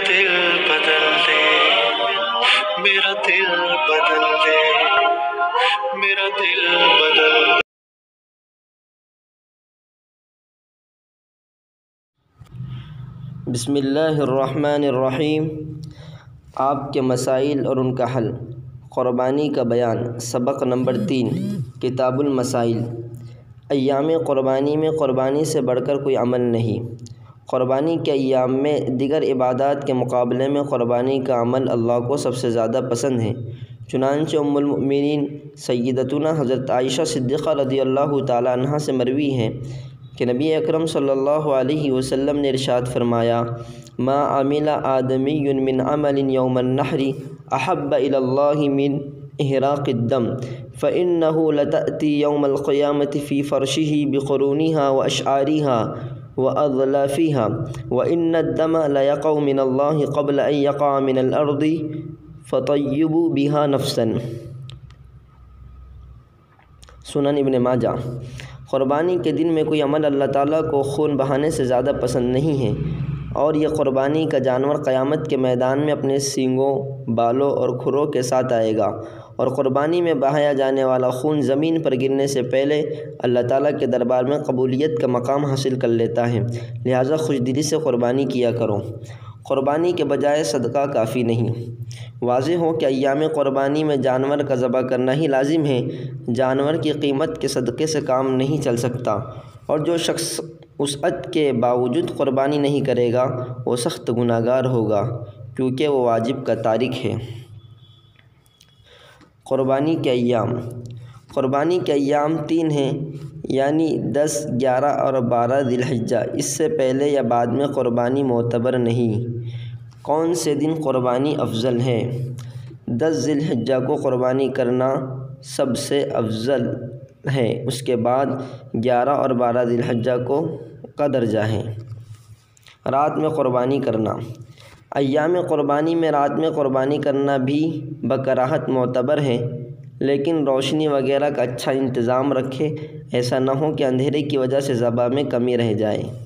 दिल बदल दे, मेरा दिल बदल दे, मेरा दिल बदल दे। बिस्मिल्लाहिर्रहमानिर्रहीम। आप के मसाइल और उनका हल। क़ुरबानी का बयान। सबक नंबर 3, किताबुल मसाइल। अय्याम क़ुरबानी में क़ुरबानी से बढ़कर कोई अमल नहीं। क़ुरबानी के अय्याम में दिगर इबादात के मुकाबले में क़ुरबानी का अमल अल्लाह को सबसे ज़्यादा पसंद है। चुनांचे उम्मुल मुमिनीन सय्यदतुना हज़रत आयशा सिद्दीक़ा रज़ियल्लाहु ताला अन्हा से मरवी है कि नबी अकरम सल्लल्लाहु अलैहि वसल्लम ने इरशाद फरमाया, मा अमिला आदमियुन मिन अमलिन यौमन नहरी अहब्बा इलल्लाहि मिन इहराक़िद्दम फ़इन्नहु लतअती यौमल क़ियामति फ़ी फ़र्शिही बिक़ुरूनिहा व अशआरिहा व अज़लाफ़िहा व इन्नद्दम लयक़उ मिनल्लाहि क़ब्ल अन यक़अ मिनल अर्दि फ़तय्यिबू बिहा नफ़्सन। सुनन इब्न माजा। क़ुरबानी के दिन में कोई अमल अल्लाह ताला को खून बहाने से ज़्यादा पसंद नहीं है, और यह क़ुरबानी का जानवर क़यामत के मैदान में अपने सींगों, बालों और खुरों के साथ आएगा, और क़ुरबानी में बहाया जाने वाला खून ज़मीन पर गिरने से पहले अल्लाह ताला के दरबार में कबूलियत का मकाम हासिल कर लेता है। लिहाजा खुशदिली से क़ुरबानी किया करो। क़ुरबानी के बजाय सदका काफ़ी नहीं। वाज़ेह हो कि अय्याम क़ुरबानी में जानवर का ज़बह करना ही लाजिम है। जानवर की कीमत के सदक़े से काम नहीं चल सकता, और जो शख्स वुसअत के बावजूद क़ुरबानी नहीं करेगा वो सख्त गुनाहगार होगा, क्योंकि वो वाजिब का तारिक है। क़ुरबानी के अय्याम। क़ुरबानी के अय्याम 3 हैं, यानी 10, 11 और 12 ज़िलहिज्जा। इससे पहले या बाद में क़ुरबानी मोतबर नहीं। कौन से दिन क़ुरबानी अफजल है? 10 ज़िलहिज्जा को क़ुरबानी करना सबसे अफजल है। उसके बाद 11 और 12 ज़िलहिज्जा का दर्जा है। रात में क़ुरबानी करना। अय्याम क़ुरबानी में रात में क़ुरबानी करना भी बकराहत मोतबर है, लेकिन रोशनी वगैरह का अच्छा इंतज़ाम रखें। ऐसा न हो कि अंधेरे की वजह से ज़बह में कमी रह जाए।